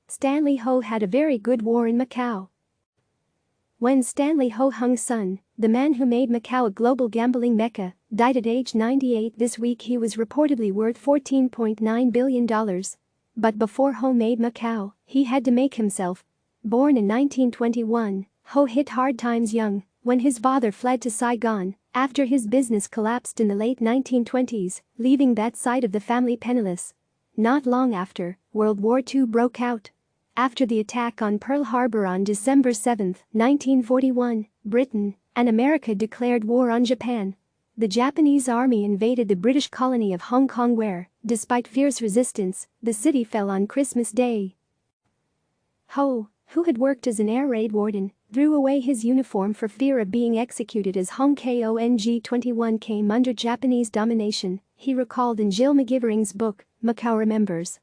Stanley Ho had a very good war in Macau. When Stanley Ho Hung-sun, the man who made Macau a global gambling mecca, died at age 98 this week, he was reportedly worth $14.9 billion. But before Ho made Macau, he had to make himself. Born in 1921, Ho hit hard times young when his father fled to Saigon after his business collapsed in the late 1920s, leaving that side of the family penniless. Not long after, World War II broke out. After the attack on Pearl Harbor on December 7, 1941, Britain and America declared war on Japan. The Japanese army invaded the British colony of Hong Kong where, despite fierce resistance, the city fell on Christmas Day. Ho, who had worked as an air raid warden, threw away his uniform for fear of being executed as Hong Kong21 came under Japanese domination, he recalled in Jill McGivering's book, Macao Remembers.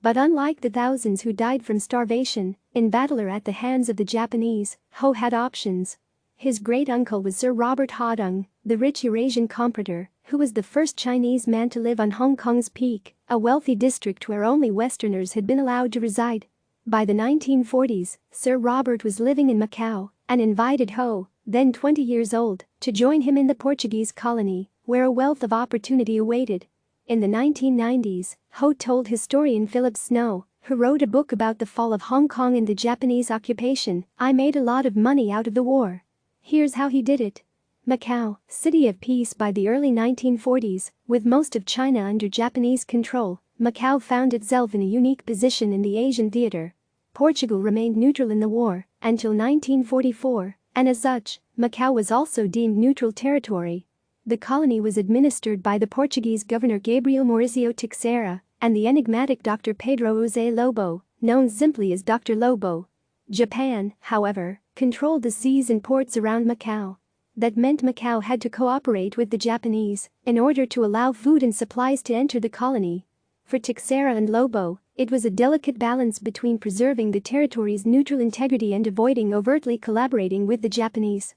But unlike the thousands who died from starvation in battle or at the hands of the Japanese, Ho had options. His great-uncle was Sir Robert Hodung, the rich Eurasian comprador, who was the first Chinese man to live on Hong Kong's Peak, a wealthy district where only Westerners had been allowed to reside. By the 1940s, Sir Robert was living in Macau and invited Ho, then 20 years old, to join him in the Portuguese colony, where a wealth of opportunity awaited. In the 1990s, Ho told historian Philip Snow, who wrote a book about the fall of Hong Kong and the Japanese occupation, "I made a lot of money out of the war. Here's how he did it." Macau, city of peace by the early 1940s, with most of China under Japanese control, Macau found itself in a unique position in the Asian theater. Portugal remained neutral in the war until 1944, and as such, Macau was also deemed neutral territory. The colony was administered by the Portuguese governor Gabriel Mauricio Teixeira and the enigmatic Dr. Pedro José Lobo, known simply as Dr. Lobo. Japan, however, controlled the seas and ports around Macau. That meant Macau had to cooperate with the Japanese in order to allow food and supplies to enter the colony. For Teixeira and Lobo, it was a delicate balance between preserving the territory's neutral integrity and avoiding overtly collaborating with the Japanese.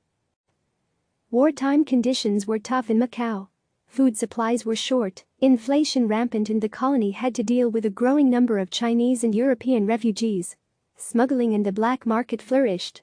Wartime conditions were tough in Macau. Food supplies were short, inflation rampant, and the colony had to deal with a growing number of Chinese and European refugees. Smuggling and the black market flourished.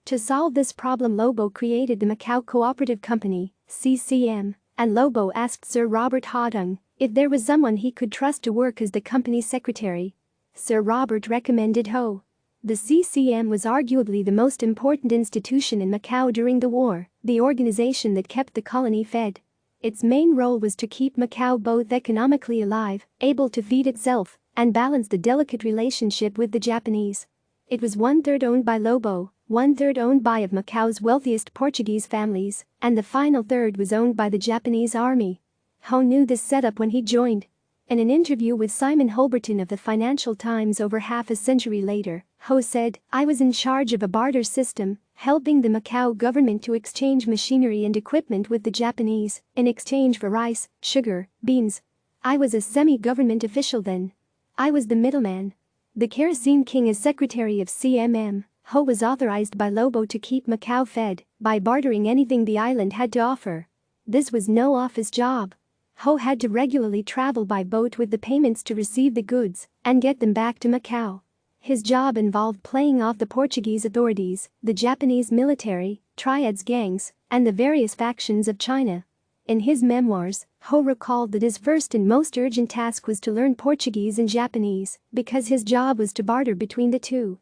To solve this problem, Lobo created the Macau Cooperative Company, CCM, and Lobo asked Sir Robert Hodung if there was someone he could trust to work as the company's secretary. Sir Robert recommended Ho. The CCM was arguably the most important institution in Macau during the war, the organization that kept the colony fed. Its main role was to keep Macau both economically alive, able to feed itself, and balance the delicate relationship with the Japanese. It was 1/3 owned by Lobo, 1/3 owned by of Macau's wealthiest Portuguese families, and the final third was owned by the Japanese army. Ho knew this setup when he joined. In an interview with Simon Holberton of the Financial Times over half a century later, Ho said, "I was in charge of a barter system, helping the Macau government to exchange machinery and equipment with the Japanese in exchange for rice, sugar, beans. I was a semi-government official then. I was the middleman." The kerosene king as secretary of CMM, Ho was authorized by Lobo to keep Macau fed by bartering anything the island had to offer. This was no office job. Ho had to regularly travel by boat with the payments to receive the goods and get them back to Macau. His job involved playing off the Portuguese authorities, the Japanese military, triads gangs, and the various factions of China. In his memoirs, Ho recalled that his first and most urgent task was to learn Portuguese and Japanese because his job was to barter between the two.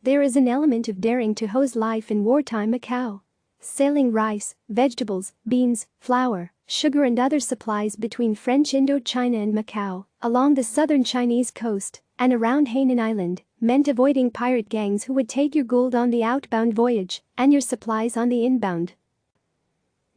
There is an element of daring to Ho's life in wartime Macau. Sailing rice, vegetables, beans, flour, sugar and other supplies between French Indochina and Macau, along the southern Chinese coast, and around Hainan Island, meant avoiding pirate gangs who would take your gold on the outbound voyage and your supplies on the inbound.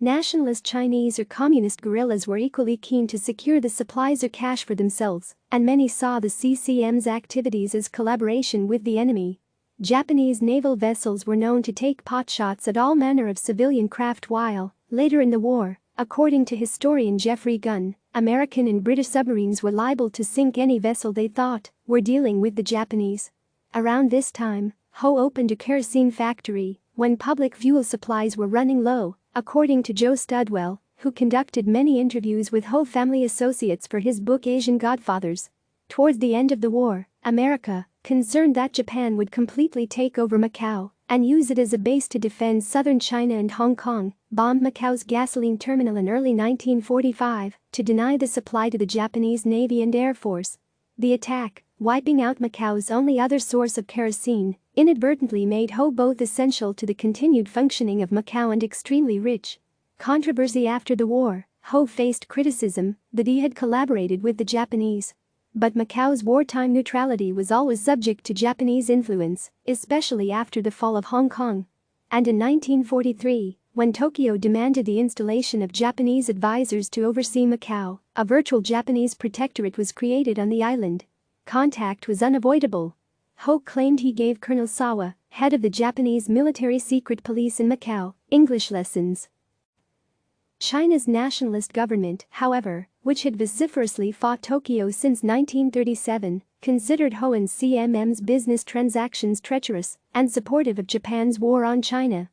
Nationalist Chinese or communist guerrillas were equally keen to secure the supplies or cash for themselves, and many saw the CCM's activities as collaboration with the enemy. Japanese naval vessels were known to take potshots at all manner of civilian craft while, later in the war, according to historian Jeffrey Gunn, American and British submarines were liable to sink any vessel they thought were dealing with the Japanese. Around this time, Ho opened a kerosene factory when public fuel supplies were running low, according to Joe Studwell, who conducted many interviews with Ho family associates for his book Asian Godfathers. Towards the end of the war, America, concerned that Japan would completely take over Macau and use it as a base to defend southern China and Hong Kong, bombed Macau's gasoline terminal in early 1945 to deny the supply to the Japanese Navy and Air Force. The attack, wiping out Macau's only other source of kerosene, inadvertently made Ho both essential to the continued functioning of Macau and extremely rich. Controversy after the war, Ho faced criticism that he had collaborated with the Japanese. But Macau's wartime neutrality was always subject to Japanese influence, especially after the fall of Hong Kong. And in 1943, when Tokyo demanded the installation of Japanese advisors to oversee Macau, a virtual Japanese protectorate was created on the island. Contact was unavoidable. Ho claimed he gave Colonel Sawa, head of the Japanese military secret police in Macau, English lessons. China's nationalist government, however, which had vociferously fought Tokyo since 1937, considered Ho and CMM's business transactions treacherous and supportive of Japan's war on China.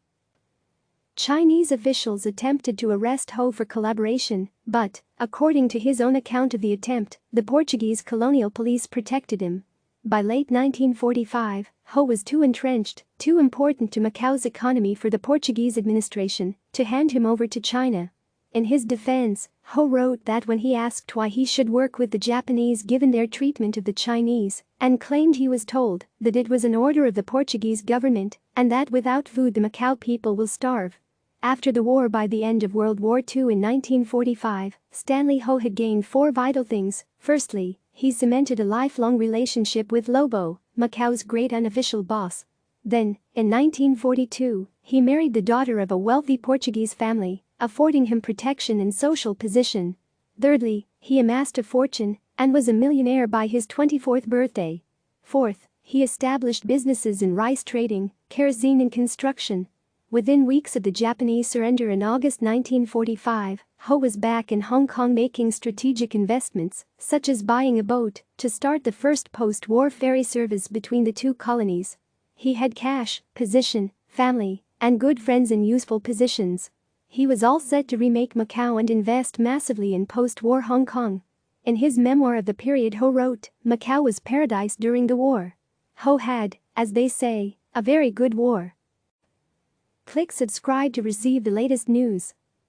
Chinese officials attempted to arrest Ho for collaboration, but, according to his own account of the attempt, the Portuguese colonial police protected him. By late 1945, Ho was too entrenched, too important to Macau's economy for the Portuguese administration to hand him over to China. In his defense, Ho wrote that when he asked why he should work with the Japanese given their treatment of the Chinese, and claimed he was told that it was an order of the Portuguese government and that without food the Macau people will starve. After the war, by the end of World War II in 1945, Stanley Ho had gained four vital things. Firstly, he cemented a lifelong relationship with Lobo, Macau's great unofficial boss. Then, in 1942, he married the daughter of a wealthy Portuguese family, affording him protection and social position. Thirdly, he amassed a fortune and was a millionaire by his 24th birthday. Fourth, he established businesses in rice trading, kerosene and construction. Within weeks of the Japanese surrender in August 1945, Ho was back in Hong Kong making strategic investments, such as buying a boat to start the first post-war ferry service between the two colonies. He had cash, position, family, and good friends in useful positions. He was all set to remake Macau and invest massively in post-war Hong Kong. In his memoir of the period, Ho wrote, "Macau was paradise during the war. Ho had, as they say, a very good war." Click subscribe to receive the latest news.